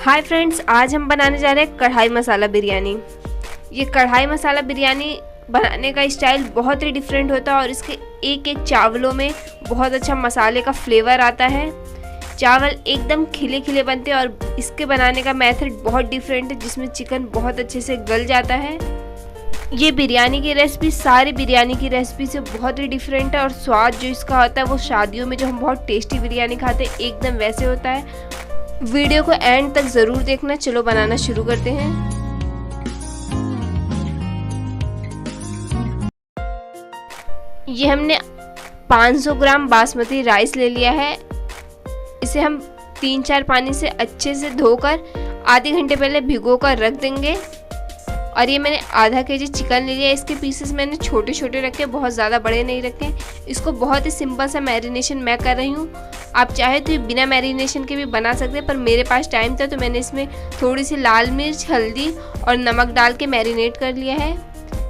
Hi friends, आज हम बनाने जा रहे हैं कढ़ाई मसाला बिरयानी। ये कढ़ाई मसाला बिरयानी बनाने का स्टाइल बहुत ही डिफरेंट होता है और इसके एक एक चावलों में बहुत अच्छा मसाले का फ्लेवर आता है। चावल एकदम खिले खिले बनते हैं और इसके बनाने का मेथड बहुत डिफरेंट है, जिसमें चिकन बहुत अच्छे से गल जाता है। ये बिरयानी की रेसिपी सारी बिरयानी की रेसिपी से बहुत ही डिफरेंट है और स्वाद जो इसका होता है वो शादियों में जो हम बहुत टेस्टी बिरयानी खाते हैं एकदम वैसे होता है। वीडियो को एंड तक ज़रूर देखना। चलो बनाना शुरू करते हैं। ये हमने 500 ग्राम बासमती राइस ले लिया है। इसे हम 3-4 पानी से अच्छे से धोकर आधे घंटे पहले भिगो कर रख देंगे। और ये मैंने आधा केजी चिकन ले लिया। इसके पीसेस मैंने छोटे छोटे रखे, बहुत ज़्यादा बड़े नहीं रखे। इसको बहुत ही सिंपल सा मैरिनेशन मैं कर रही हूँ। आप चाहे तो बिना मैरिनेशन के भी बना सकते हैं, पर मेरे पास टाइम था तो मैंने इसमें थोड़ी सी लाल मिर्च, हल्दी और नमक डाल के मैरिनेट कर लिया है।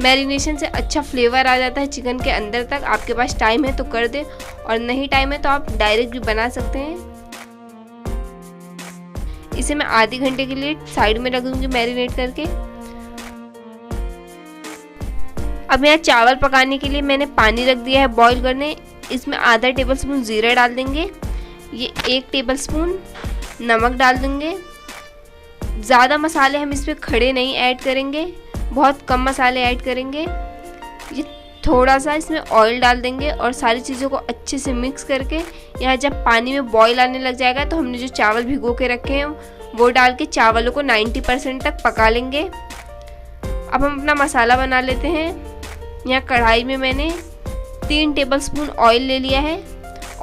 मैरिनेशन से अच्छा फ्लेवर आ जाता है चिकन के अंदर तक। आपके पास टाइम है तो कर दे और नहीं टाइम है तो आप डायरेक्ट भी बना सकते हैं। इसे मैं आधे घंटे के लिए साइड में रख दूँगी मैरिनेट करके। अब यहाँ चावल पकाने के लिए मैंने पानी रख दिया है बॉईल करने। इसमें आधा टेबल स्पून ज़ीरा डाल देंगे। ये 1 टेबल स्पून नमक डाल देंगे। ज़्यादा मसाले हम इसमें खड़े नहीं ऐड करेंगे, बहुत कम मसाले ऐड करेंगे। ये थोड़ा सा इसमें ऑयल डाल देंगे और सारी चीज़ों को अच्छे से मिक्स करके यहाँ जब पानी में बॉईल आने लग जाएगा तो हमने जो चावल भिगो के रखे हैं वो डाल के चावलों को 90% तक पका लेंगे। अब हम अपना मसाला बना लेते हैं। यहाँ कढ़ाई में मैंने 3 टेबल स्पून ऑयल ले लिया है।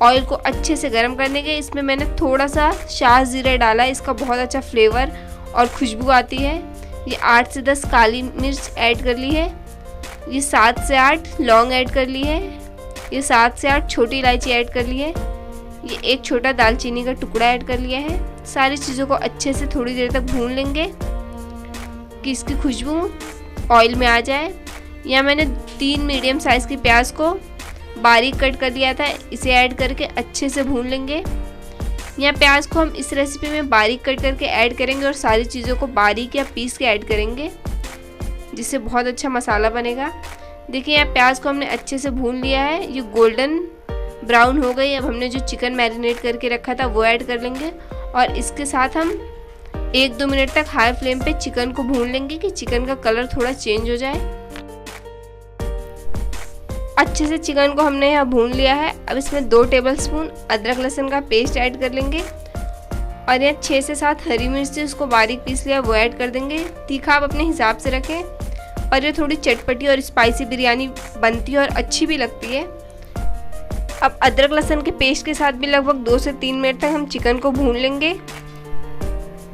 ऑयल को अच्छे से गर्म करने के इसमें मैंने थोड़ा सा शाह जीरा डाला है। इसका बहुत अच्छा फ्लेवर और खुशबू आती है। ये 8 से 10 काली मिर्च ऐड कर ली है। ये 7 से 8 लौंग ऐड कर ली है। ये 7 से 8 छोटी इलायची ऐड कर ली है। ये 1 छोटा दालचीनी का टुकड़ा ऐड कर लिया है। सारी चीज़ों को अच्छे से थोड़ी देर तक भून लेंगे कि इसकी खुशबू ऑयल में आ जाए। यहाँ मैंने 3 मीडियम साइज़ की प्याज को बारीक कट कर दिया था। इसे ऐड करके अच्छे से भून लेंगे। यहाँ प्याज को हम इस रेसिपी में बारीक कट करके ऐड करेंगे और सारी चीज़ों को बारीक या पीस के ऐड करेंगे, जिससे बहुत अच्छा मसाला बनेगा। देखिए यहाँ प्याज को हमने अच्छे से भून लिया है। ये गोल्डन ब्राउन हो गई। अब हमने जो चिकन मैरिनेट करके रखा था वो ऐड कर लेंगे और इसके साथ हम 1-2 मिनट तक हाई फ्लेम पे चिकन को भून लेंगे कि चिकन का कलर थोड़ा चेंज हो जाए। अच्छे से चिकन को हमने यहाँ भून लिया है। अब इसमें 2 टेबल स्पून अदरक लहसुन का पेस्ट ऐड कर लेंगे और यहाँ 6 से 7 हरी मिर्च उसको बारीक पीस लिया वो ऐड कर देंगे। तीखा आप अपने हिसाब से रखें और ये थोड़ी चटपटी और स्पाइसी बिरयानी बनती है और अच्छी भी लगती है। अब अदरक लहसुन के पेस्ट के साथ भी लगभग 2 से 3 मिनट तक हम चिकन को भून लेंगे।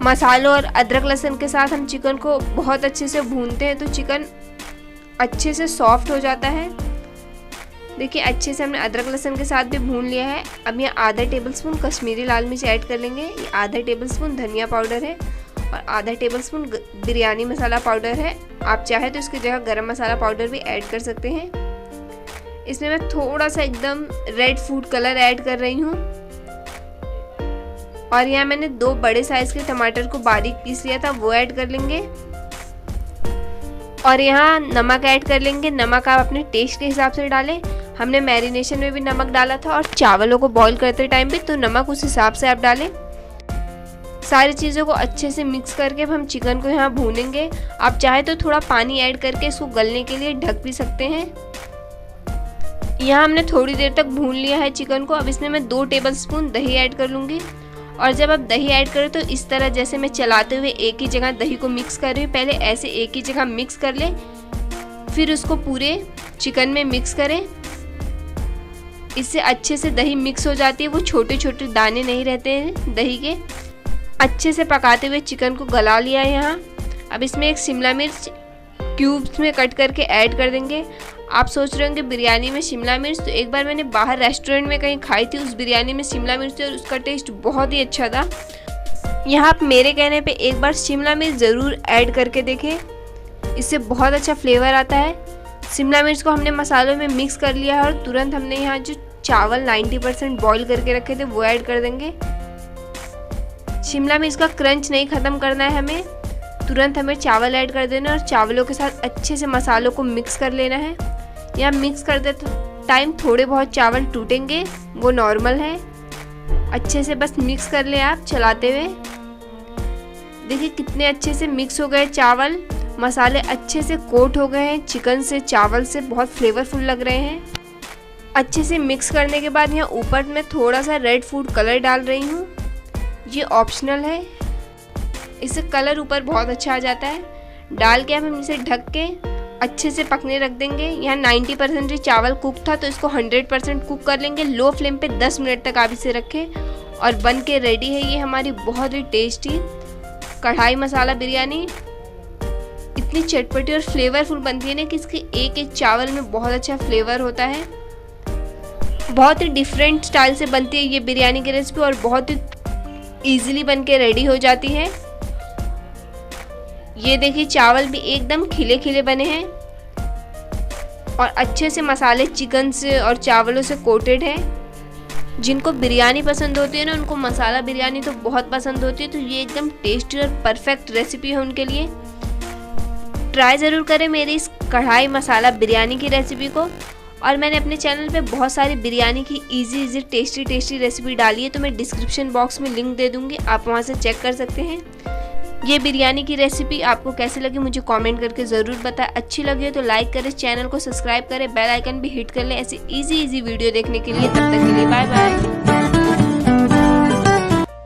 मसालों और अदरक लहसुन के साथ हम चिकन को बहुत अच्छे से भूनते हैं तो चिकन अच्छे से सॉफ्ट हो जाता है। देखिए अच्छे से हमने अदरक लहसुन के साथ भी भून लिया है। अब यहाँ आधा टेबल स्पून कश्मीरी लाल मिर्च ऐड कर लेंगे। ये आधा टेबल स्पून धनिया पाउडर है और आधा टेबल स्पून बिरयानी मसाला पाउडर है। आप चाहे तो इसकी जगह गरम मसाला पाउडर भी ऐड कर सकते हैं। इसमें मैं थोड़ा सा एकदम रेड फूड कलर ऐड कर रही हूँ और यहाँ मैंने 2 बड़े साइज के टमाटर को बारीक पीस लिया था वो ऐड कर लेंगे और यहाँ नमक ऐड कर लेंगे। नमक आप अपने टेस्ट के हिसाब से डालें। हमने मैरिनेशन में भी नमक डाला था और चावलों को बॉईल करते टाइम भी, तो नमक उस हिसाब से आप डालें। सारी चीज़ों को अच्छे से मिक्स करके अब हम चिकन को यहाँ भूनेंगे। आप चाहे तो थोड़ा पानी ऐड करके इसको गलने के लिए ढक भी सकते हैं। यहाँ हमने थोड़ी देर तक भून लिया है चिकन को। अब इसमें मैं 2 टेबल स्पून दही ऐड कर लूँगी और जब आप दही ऐड करें तो इस तरह जैसे मैं चलाते हुए एक ही जगह दही को मिक्स कर रही हूँ। पहले ऐसे एक ही जगह मिक्स कर लें, फिर उसको पूरे चिकन में मिक्स करें। इससे अच्छे से दही मिक्स हो जाती है, वो छोटे छोटे दाने नहीं रहते हैं दही के। अच्छे से पकाते हुए चिकन को गला लिया है यहाँ। अब इसमें 1 शिमला मिर्च क्यूब्स में कट करके ऐड कर देंगे। आप सोच रहे होंगे बिरयानी में शिमला मिर्च, तो एक बार मैंने बाहर रेस्टोरेंट में कहीं खाई थी, उस बिरयानी में शिमला मिर्च थी और उसका टेस्ट बहुत ही अच्छा था। यहाँ आप मेरे कहने पे एक बार शिमला मिर्च ज़रूर ऐड करके देखें, इससे बहुत अच्छा फ्लेवर आता है। शिमला मिर्च को हमने मसालों में मिक्स कर लिया है और तुरंत हमने यहाँ जो चावल 90% बॉईल करके रखे थे वो ऐड कर देंगे। शिमला मिर्च का क्रंच नहीं ख़त्म करना है हमें, तुरंत हमें चावल ऐड कर देना और चावलों के साथ अच्छे से मसालों को मिक्स कर लेना है। यहाँ मिक्स करते टाइम थोड़े बहुत चावल टूटेंगे, वो नॉर्मल है। अच्छे से बस मिक्स कर लें आप चलाते हुए। देखिए कितने अच्छे से मिक्स हो गए चावल, मसाले अच्छे से कोट हो गए हैं चिकन से, चावल से, बहुत फ्लेवरफुल लग रहे हैं। अच्छे से मिक्स करने के बाद यहाँ ऊपर मैं थोड़ा सा रेड फूड कलर डाल रही हूँ, ये ऑप्शनल है, इससे कलर ऊपर बहुत अच्छा आ जाता है। डाल के हम इसे ढक के अच्छे से पकने रख देंगे। यहाँ 90% चावल कुक था तो इसको 100% कुक कर लेंगे। लो फ्लेम पे 10 मिनट तक आप इसे रखें और बन के रेडी है ये हमारी बहुत ही टेस्टी कढ़ाई मसाला बिरयानी। इतनी चटपटी और फ्लेवरफुल बनती है ना कि इसके एक एक चावल में बहुत अच्छा फ्लेवर होता है। बहुत ही डिफरेंट स्टाइल से बनती है ये बिरयानी की रेसिपी और बहुत ही ईजिली बन के रेडी हो जाती है। ये देखिए चावल भी एकदम खिले खिले बने हैं और अच्छे से मसाले चिकन से और चावलों से कोटेड है। जिनको बिरयानी पसंद होती है ना, उनको मसाला बिरयानी तो बहुत पसंद होती है, तो ये एकदम टेस्टी और परफेक्ट रेसिपी है उनके लिए। ट्राई ज़रूर करें मेरी इस कढ़ाई मसाला बिरयानी की रेसिपी को। और मैंने अपने चैनल पे बहुत सारी बिरयानी की इजी टेस्टी रेसिपी डाली है, तो मैं डिस्क्रिप्शन बॉक्स में लिंक दे दूँगी, आप वहाँ से चेक कर सकते हैं। ये बिरयानी की रेसिपी आपको कैसी लगी मुझे कमेंट करके ज़रूर बताएं। अच्छी लगी हो तो लाइक करें, चैनल को सब्सक्राइब करें, बेल आइकन भी हिट कर लें ऐसे इजी वीडियो देखने के लिए। तब तक के लिए बाय बाय।